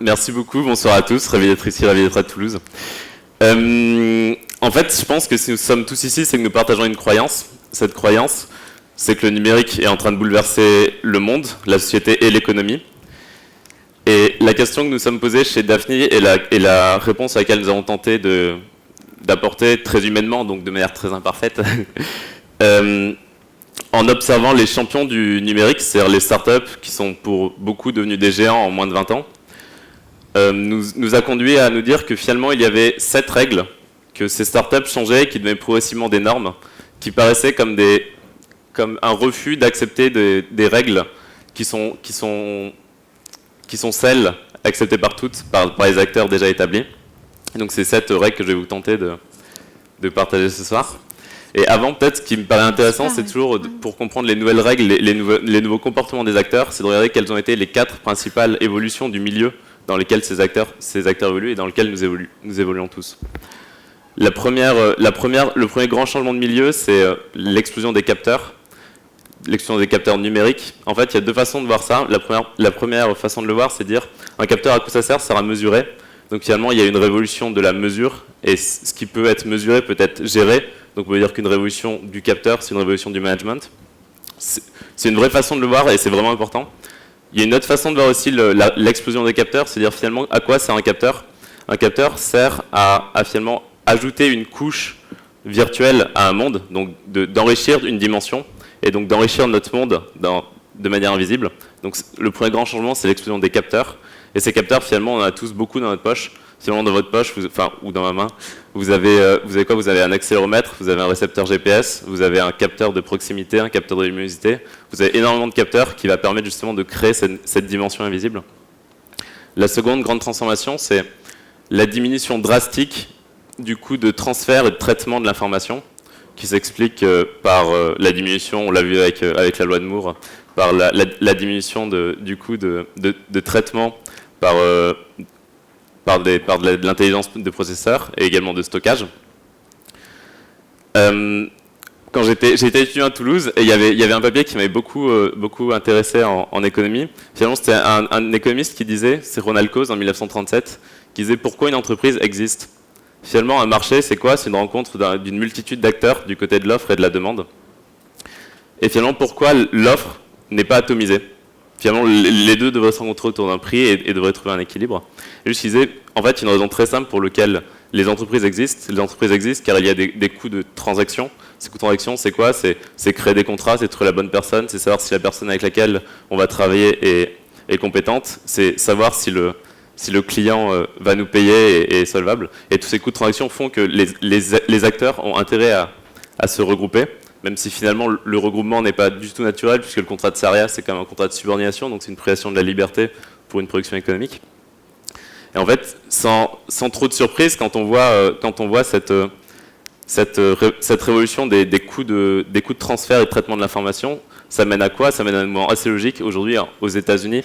Merci beaucoup, bonsoir à tous, ravi d'être ici, ravi d'être à Toulouse. En fait, je pense que si nous sommes tous ici, c'est que nous partageons une croyance. Cette croyance, c'est que le numérique est en train de bouleverser le monde, la société et l'économie. Et la question que nous sommes posées chez Daphne est la réponse à laquelle nous avons tenté d'apporter très humainement, donc de manière très imparfaite, en observant les champions du numérique, c'est-à-dire les startups qui sont pour beaucoup devenus des géants en moins de 20 ans. Nous a conduit à nous dire que finalement il y avait 7 règles, que ces startups changeaient, qui devenaient progressivement des normes, qui paraissaient comme un refus d'accepter des règles qui sont celles acceptées par toutes, par les acteurs déjà établis. Et donc c'est cette règle que je vais vous tenter de partager ce soir. Et avant, peut-être, ce qui me paraît intéressant, c'est toujours, pour comprendre les nouvelles règles, les nouveaux comportements des acteurs, c'est de regarder quelles ont été les 4 principales évolutions du milieu dans lesquels ces acteurs évoluent et dans lesquels nous évoluons tous. Le premier grand changement de milieu, c'est l'explosion des capteurs numériques. En fait, il y a 2 façons de voir ça. La première façon de le voir, c'est de dire un capteur, à quoi ça sert? Ça sert à mesurer. Donc finalement, il y a une révolution de la mesure, et ce qui peut être mesuré peut être géré. Donc on peut dire qu'une révolution du capteur, c'est une révolution du management. C'est une vraie façon de le voir, et c'est vraiment important. Il y a une autre façon de voir aussi l'explosion des capteurs, c'est-à-dire finalement à quoi sert un capteur? Un capteur sert à finalement ajouter une couche virtuelle à un monde, donc d'enrichir une dimension, et donc d'enrichir notre monde de manière invisible. Donc le premier grand changement, c'est l'explosion des capteurs. Et ces capteurs, finalement, on en a tous beaucoup dans notre poche. Finalement, dans votre poche, ou dans ma main, vous avez quoi? Vous avez un accéléromètre, vous avez un récepteur GPS, vous avez un capteur de proximité, un capteur de luminosité. Vous avez énormément de capteurs qui va permettre justement de créer cette dimension invisible. La seconde grande transformation, c'est la diminution drastique du coût de transfert et de traitement de l'information, qui s'explique par la diminution, on l'a vu avec la loi de Moore, par la diminution du coût de traitement par de l'intelligence de processeurs et également de stockage. Quand j'ai été étudiant à Toulouse, et il y avait un papier qui m'avait beaucoup intéressé en économie. Finalement, c'était un économiste qui disait, c'est Ronald Coase en 1937, qui disait pourquoi une entreprise existe. Finalement, un marché, c'est quoi? C'est une rencontre d'une multitude d'acteurs du côté de l'offre et de la demande. Et finalement, pourquoi l'offre n'est pas atomisée? Finalement, les deux devraient se rencontrer autour d'un prix et devraient trouver un équilibre. Et je disais, en fait, une raison très simple pour laquelle les entreprises existent. Les entreprises existent car il y a des coûts de transaction. Ces coûts de transaction, c'est quoi? C'est créer des contrats, c'est trouver la bonne personne, c'est savoir si la personne avec laquelle on va travailler est compétente, c'est savoir si le client va nous payer et est solvable. Et tous ces coûts de transaction font que les acteurs ont intérêt à se regrouper, même si finalement le regroupement n'est pas du tout naturel, puisque le contrat de salariat, c'est quand même un contrat de subordination, donc c'est une privation de la liberté pour une production économique. Et en fait, sans trop de surprise, quand on voit cette révolution des coûts de transfert et de traitement de l'information, ça mène à quoi? Ça mène à un mouvement assez logique. Aujourd'hui, aux États-Unis,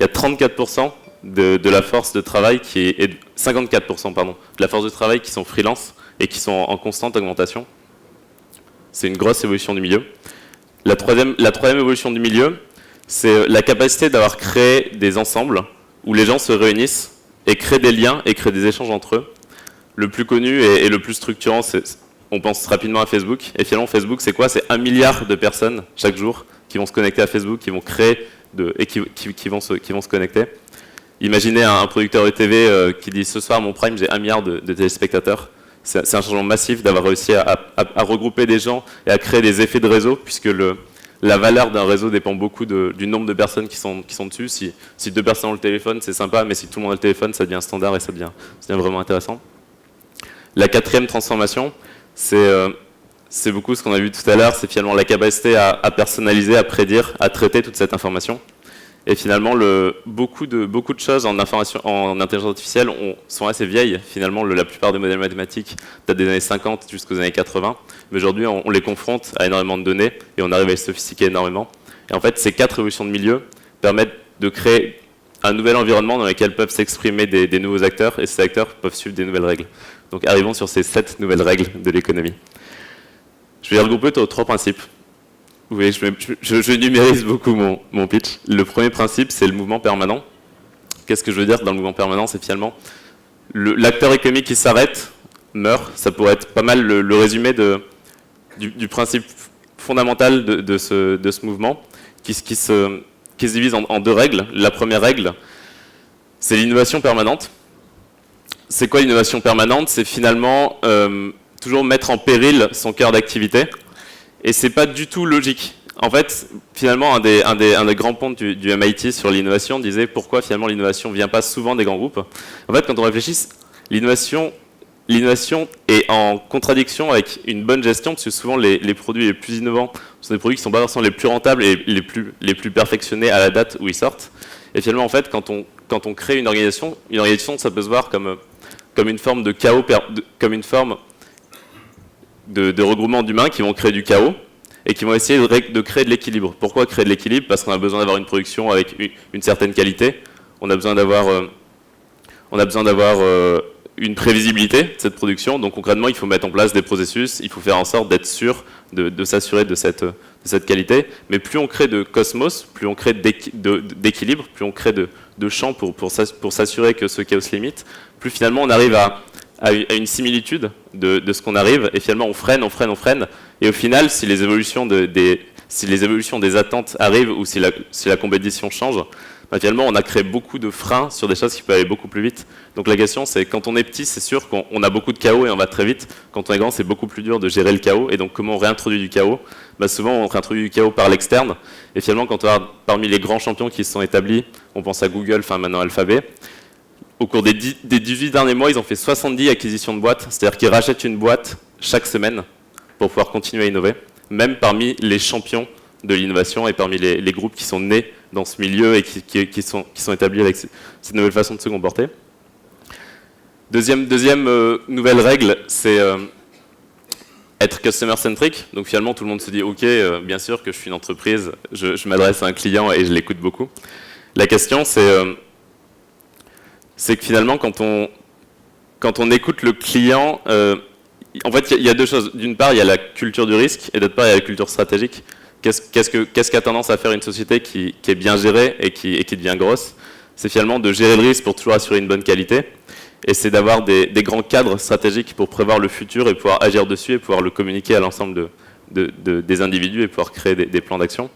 il y a 34% de la force de travail 54% pardon, de la force de travail qui sont freelance et qui sont en constante augmentation. C'est une grosse évolution du milieu. La troisième évolution du milieu, c'est la capacité d'avoir créé des ensembles où les gens se réunissent et créent des liens et créent des échanges entre eux. Le plus connu et le plus structurant, on pense rapidement à Facebook. Et finalement, Facebook, c'est quoi? C'est 1 milliard de personnes chaque jour qui vont se connecter à Facebook, qui vont créer et qui vont se connecter. Imaginez un producteur de TV qui dit « Ce soir, mon Prime, j'ai 1 milliard de téléspectateurs ». C'est un changement massif d'avoir réussi à regrouper des gens et à créer des effets de réseau, puisque la valeur d'un réseau dépend beaucoup du nombre de personnes qui sont dessus. Si 2 personnes ont le téléphone, c'est sympa, mais si tout le monde a le téléphone, ça devient standard et ça devient vraiment intéressant. La 4e transformation, c'est beaucoup ce qu'on a vu tout à l'heure, c'est finalement la capacité à personnaliser, à prédire, à traiter toute cette information. Et finalement, beaucoup de choses en intelligence artificielle sont assez vieilles. Finalement, la plupart des modèles mathématiques datent des années 50 jusqu'aux années 80. Mais aujourd'hui, on les confronte à énormément de données et on arrive à les sophistiquer énormément. Et en fait, ces 4 évolutions de milieu permettent de créer un nouvel environnement dans lequel peuvent s'exprimer des nouveaux acteurs et ces acteurs peuvent suivre des nouvelles règles. Donc arrivons sur ces 7 nouvelles règles de l'économie. Je vais les regrouper autour de 3 principes. Oui, je numérise beaucoup mon pitch. Le premier principe, c'est le mouvement permanent. Qu'est-ce que je veux dire dans le mouvement permanent? C'est finalement l'acteur économique qui s'arrête, meurt. Ça pourrait être pas mal le résumé du principe fondamental de ce mouvement, qui se divise en deux règles. La première règle, c'est l'innovation permanente. C'est quoi l'innovation permanente? C'est finalement toujours mettre en péril son cœur d'activité, et c'est pas du tout logique. En fait, finalement, un des grands ponts du MIT sur l'innovation disait pourquoi finalement l'innovation vient pas souvent des grands groupes. En fait, quand on réfléchit, l'innovation est en contradiction avec une bonne gestion, parce que souvent les produits les plus innovants sont des produits qui sont pas forcément les plus rentables et les plus perfectionnés à la date où ils sortent. Et finalement, en fait, quand on crée une organisation, ça peut se voir comme une forme de chaos, comme une forme de regroupement d'humains qui vont créer du chaos et qui vont essayer de créer de l'équilibre. Pourquoi créer de l'équilibre? Parce qu'on a besoin d'avoir une production avec une certaine qualité, on a besoin d'avoir une prévisibilité de cette production, donc concrètement il faut mettre en place des processus, il faut faire en sorte d'être sûr de s'assurer de cette qualité, mais plus on crée de cosmos, plus on crée d'équilibre, plus on crée de champs pour s'assurer que ce chaos se limite, plus finalement on arrive à une similitude de ce qu'on arrive, et finalement on freine, et au final, si les évolutions des attentes arrivent, ou si la compétition change, bah, finalement on a créé beaucoup de freins sur des choses qui peuvent aller beaucoup plus vite. Donc la question c'est, quand on est petit, c'est sûr qu'on a beaucoup de chaos et on va très vite. Quand on est grand, c'est beaucoup plus dur de gérer le chaos, et donc comment on réintroduit du chaos? Bah, souvent on réintroduit du chaos par l'externe, et finalement quand on regarde parmi les grands champions qui se sont établis, on pense à Google, enfin maintenant Alphabet. Au cours des 18 derniers mois, ils ont fait 70 acquisitions de boîtes, c'est-à-dire qu'ils rachètent une boîte chaque semaine pour pouvoir continuer à innover, même parmi les champions de l'innovation et parmi les groupes qui sont nés dans ce milieu et qui sont établis avec cette nouvelle façon de se comporter. Deuxième nouvelle règle, c'est être customer-centric. Donc finalement, tout le monde se dit « Ok, bien sûr que je suis une entreprise, je m'adresse à un client et je l'écoute beaucoup ». La question, c'est que finalement, quand on écoute le client, en fait, il y a deux choses. D'une part, il y a la culture du risque, et d'autre part, il y a la culture stratégique. Qu'est-ce qu'a tendance à faire une société qui est bien gérée et qui devient grosse? C'est finalement de gérer le risque pour toujours assurer une bonne qualité, et c'est d'avoir des grands cadres stratégiques pour prévoir le futur et pouvoir agir dessus et pouvoir le communiquer à l'ensemble des individus et pouvoir créer des plans d'action.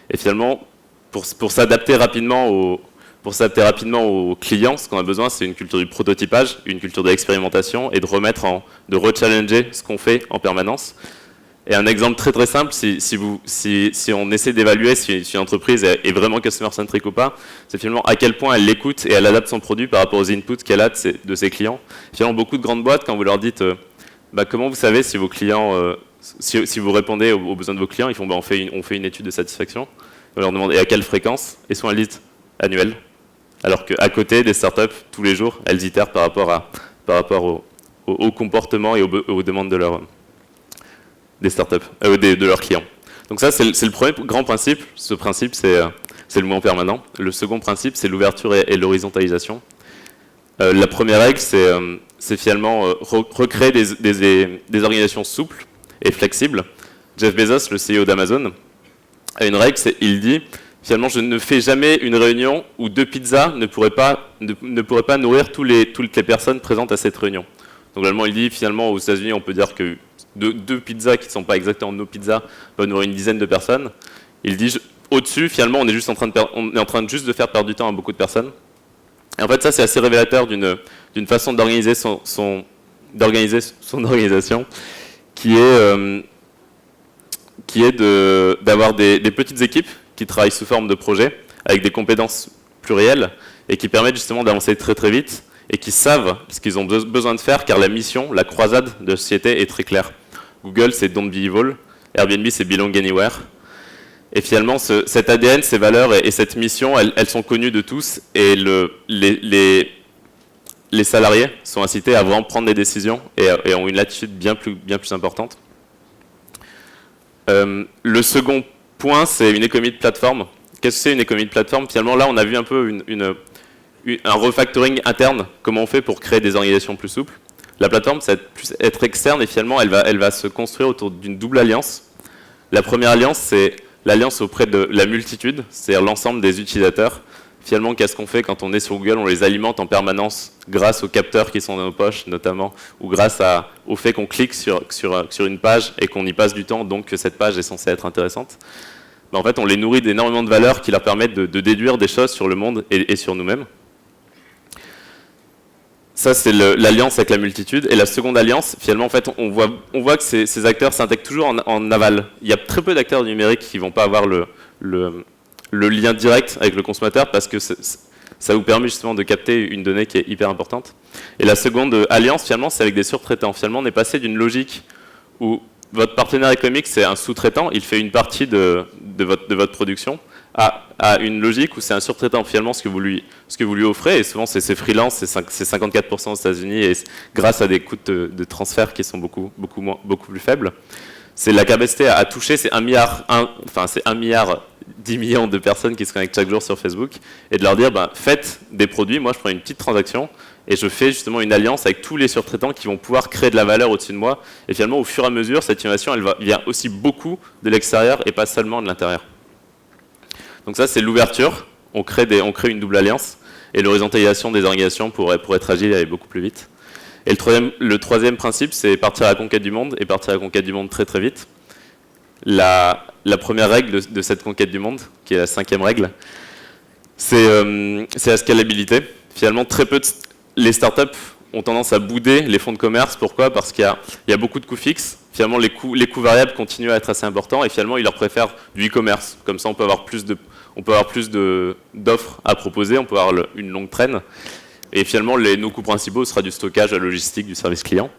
Et finalement, pour s'adapter rapidement aux clients, ce qu'on a besoin, c'est une culture du prototypage, une culture de l'expérimentation et de rechallenger ce qu'on fait en permanence. Et un exemple très très simple, si on essaie d'évaluer si une entreprise est vraiment customer-centric ou pas, c'est finalement à quel point elle l'écoute et elle adapte son produit par rapport aux inputs qu'elle a de ses clients. Finalement, beaucoup de grandes boîtes, quand vous leur dites comment vous savez si vos clients, si vous répondez aux besoins de vos clients, ils font on fait une étude de satisfaction. On leur demande et à quelle fréquence, et souvent elles disent annuelle. Alors qu'à côté, des startups, tous les jours, elles itèrent par rapport au comportement et aux demandes de des startups, de leurs clients. Donc ça, c'est le premier grand principe. Ce principe, c'est le mouvement permanent. Le second principe, c'est l'ouverture et l'horizontalisation. La première règle, c'est finalement recréer des organisations souples et flexibles. Jeff Bezos, le CEO d'Amazon, a une règle, il dit... Finalement, je ne fais jamais une réunion où 2 pizzas ne pourraient pas nourrir toutes les personnes présentes à cette réunion. Donc, globalement, il dit, finalement, aux États-Unis, on peut dire que 2 pizzas qui ne sont pas exactement nos pizzas peuvent nourrir une dizaine de personnes. Il dit, au-dessus, finalement, on est en train juste de faire perdre du temps à beaucoup de personnes. Et en fait, ça, c'est assez révélateur d'une façon d'organiser son organisation qui est d'avoir des petites équipes qui travaillent sous forme de projets, avec des compétences plurielles, et qui permettent justement d'avancer très très vite, et qui savent ce qu'ils ont besoin de faire, car la mission, la croisade de la société est très claire. Google, c'est Don't Be Evil, Airbnb, c'est Belong Anywhere. Et finalement, cet ADN, ces valeurs et cette mission, elles sont connues de tous, et les salariés sont incités à vraiment prendre des décisions, et ont une latitude bien plus importante. Le second point, c'est une économie de plateforme. Qu'est-ce que c'est une économie de plateforme? Finalement, là, on a vu un peu un refactoring interne, comment on fait pour créer des organisations plus souples. La plateforme, ça va être externe, et finalement, elle va se construire autour d'une double alliance. La première alliance, c'est l'alliance auprès de la multitude, c'est-à-dire l'ensemble des utilisateurs. Finalement, qu'est-ce qu'on fait quand on est sur Google? On les alimente en permanence grâce aux capteurs qui sont dans nos poches, notamment, ou grâce au fait qu'on clique sur une page et qu'on y passe du temps, donc que cette page est censée être intéressante. Ben, en fait, on les nourrit d'énormément de valeurs qui leur permettent de déduire des choses sur le monde et sur nous-mêmes. Ça, c'est l'alliance avec la multitude. Et la seconde alliance, finalement, en fait, on voit que ces acteurs s'intègrent toujours en aval. Il y a très peu d'acteurs numériques qui ne vont pas avoir le lien direct avec le consommateur parce que ça vous permet justement de capter une donnée qui est hyper importante. Et la seconde alliance, finalement, c'est avec des sous-traitants. Finalement, on est passé d'une logique où votre partenaire économique, c'est un sous-traitant, il fait une partie de votre production, à une logique où c'est un sous-traitant. Finalement, ce que vous lui offrez, et souvent c'est freelance, c'est 54% aux États-Unis, et grâce à des coûts de transfert qui sont beaucoup plus faibles, c'est la capacité à toucher, c'est 1 milliard 10 millions de personnes qui se connectent chaque jour sur Facebook, et de leur dire, ben, faites des produits, moi je prends une petite transaction, et je fais justement une alliance avec tous les sous-traitants qui vont pouvoir créer de la valeur au-dessus de moi, et finalement au fur et à mesure, cette innovation, elle vient aussi beaucoup de l'extérieur et pas seulement de l'intérieur. Donc ça, c'est l'ouverture, on crée une double alliance, et l'horizontalisation des organisations pour être agile et aller beaucoup plus vite. Et le troisième principe, c'est partir à la conquête du monde, et partir à la conquête du monde très très vite. La première règle de cette conquête du monde, qui est la 5e règle, c'est la scalabilité. Finalement, les startups ont tendance à bouder les fonds de commerce. Pourquoi? Parce qu'il y a beaucoup de coûts fixes. Finalement, les coûts variables continuent à être assez importants, et finalement, ils leur préfèrent du e-commerce. Comme ça, on peut avoir plus d'offres à proposer, on peut avoir une longue traîne. Et finalement, nos coûts principaux sera du stockage, la logistique, du service client.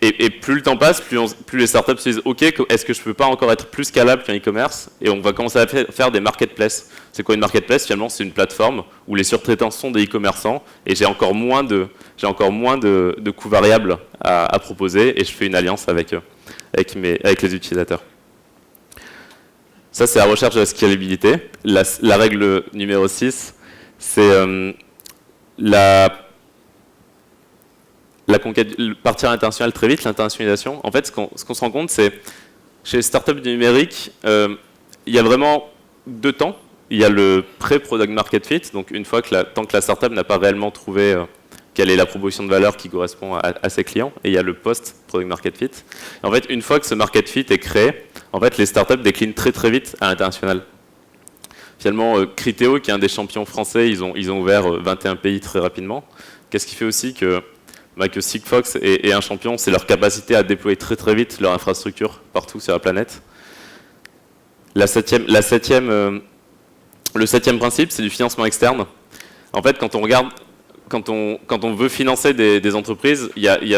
Et plus le temps passe, plus les startups se disent « Ok, est-ce que je ne peux pas encore être plus scalable qu'un e-commerce ?» Et on va commencer à faire des marketplaces. C'est quoi une marketplace? Finalement, c'est une plateforme où les sous-traitants sont des e-commerçants et j'ai encore moins de coûts variables à proposer, et je fais une alliance avec les utilisateurs. Ça, c'est la recherche de la scalabilité. La règle numéro 6, c'est la conquête, partir à l'international très vite, l'internationalisation. En fait, ce qu'on se rend compte, c'est chez les startups du numérique, il y a vraiment 2 temps. Il y a le pré-product market fit, donc une fois tant que la startup n'a pas réellement trouvé quelle est la proposition de valeur qui correspond à ses clients, et il y a le post-product market fit. Et en fait, une fois que ce market fit est créé, en fait, les startups déclinent très très vite à l'international. Finalement, Criteo, qui est un des champions français, ils ont ouvert 21 pays très rapidement. Qu'est-ce qui fait aussi que Sigfox est un champion? C'est leur capacité à déployer très très vite leur infrastructure partout sur la planète. Le 7e principe, c'est du financement externe. En fait, quand on veut financer des entreprises,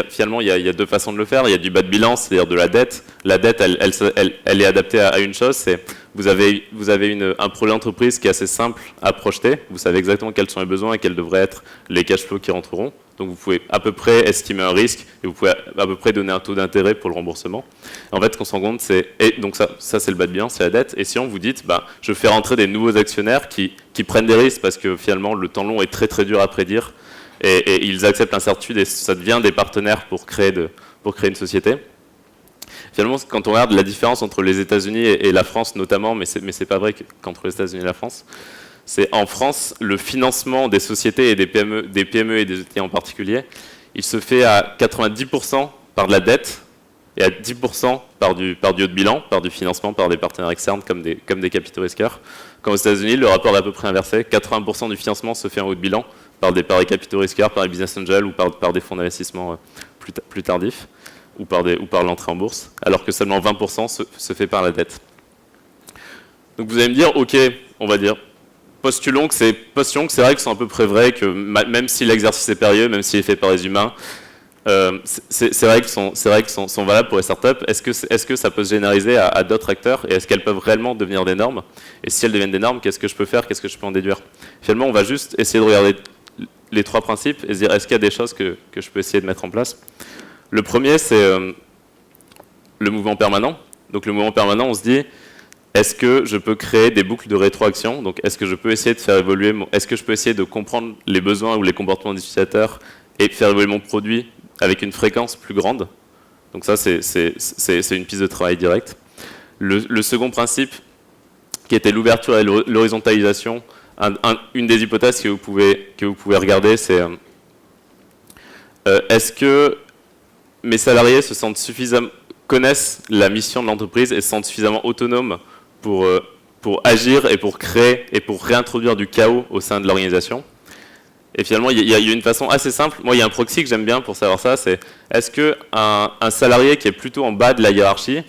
finalement, il y a 2 façons de le faire. Il y a du bas de bilan, c'est-à-dire de la dette. La dette, elle est adaptée à une chose, c'est vous avez un projet d'entreprise qui est assez simple à projeter. Vous savez exactement quels sont les besoins et quels devraient être les cash flows qui rentreront. Donc vous pouvez à peu près estimer un risque et vous pouvez à peu près donner un taux d'intérêt pour le remboursement. En fait, ce qu'on se rend compte, donc ça c'est le bas de bilan, c'est la dette. Et si on vous dit, je fais rentrer des nouveaux actionnaires qui prennent des risques parce que finalement le temps long est très très dur à prédire, et ils acceptent l'incertitude et ça devient des partenaires pour créer une société. Finalement, quand on regarde la différence entre les États-Unis et la France notamment, mais c'est pas vrai qu'entre les États-Unis et la France, c'est en France, le financement des sociétés et des PME et des ETI en particulier, il se fait à 90% par de la dette et à 10% par du haut de bilan, par du financement par des partenaires externes comme des capitaux risqueurs. Quand aux États-Unis, le rapport est à peu près inversé, 80% du financement se fait en haut de bilan par des capitaux risqueurs, par les business angels ou par des fonds d'investissement plus tardifs, ou par l'entrée en bourse, alors que seulement 20% se fait par la dette. Donc vous allez me dire, ok, on va dire, postulons que c'est vrai que c'est à peu près vrai, que même si l'exercice est périlleux, même s'il est fait par les humains, c'est vrai qu'ils sont valables pour les startups. Est-ce que ça peut se généraliser à d'autres acteurs, et est-ce qu'elles peuvent réellement devenir des normes? Et si elles deviennent des normes, qu'est-ce que je peux faire? Qu'est-ce que je peux en déduire? Finalement, on va juste essayer de regarder les 3 principes et se dire, est-ce qu'il y a des choses que je peux essayer de mettre en place? Le premier, c'est le mouvement permanent. Donc le mouvement permanent, on se dit, est-ce que je peux créer des boucles de rétroaction? Donc est-ce que je peux essayer de faire évoluer, est-ce que je peux essayer de comprendre les besoins ou les comportements des utilisateurs et faire évoluer mon produit avec une fréquence plus grande? Donc ça, c'est une piste de travail directe. Le second principe, qui était l'ouverture et l'horizontalisation une des hypothèses que vous pouvez regarder, c'est est-ce que mes salariés connaissent la mission de l'entreprise et se sentent suffisamment autonomes pour agir et pour créer et pour réintroduire du chaos au sein de l'organisation. Et finalement, il y a une façon assez simple. Moi, il y a un proxy que j'aime bien pour savoir ça, c'est est-ce qu'un salarié qui est plutôt en bas de la hiérarchie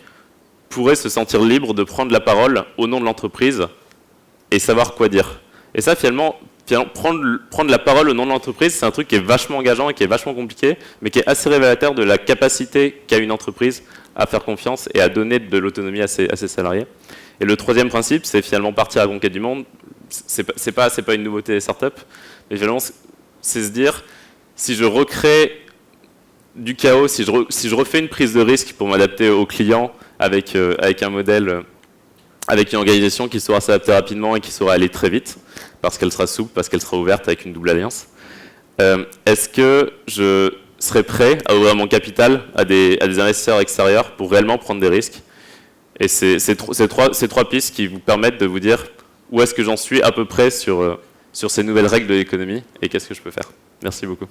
pourrait se sentir libre de prendre la parole au nom de l'entreprise et savoir quoi dire. Et ça, finalement prendre la parole au nom de l'entreprise, c'est un truc qui est vachement engageant et qui est vachement compliqué, mais qui est assez révélateur de la capacité qu'a une entreprise à faire confiance et à donner de l'autonomie à ses salariés. Et le troisième principe, c'est finalement partir à la conquête du monde. C'est pas une nouveauté des startups, mais finalement, c'est se dire, si je recrée du chaos, si je refais une prise de risque pour m'adapter aux clients avec un modèle, avec une organisation qui saura s'adapter rapidement et qui saura aller très vite, parce qu'elle sera souple, parce qu'elle sera ouverte avec une double alliance, est-ce que je serai prêt à ouvrir mon capital à des investisseurs extérieurs pour réellement prendre des risques? Et c'est trois pistes qui vous permettent de vous dire où est-ce que j'en suis à peu près sur ces nouvelles règles de l'économie et qu'est-ce que je peux faire. Merci beaucoup.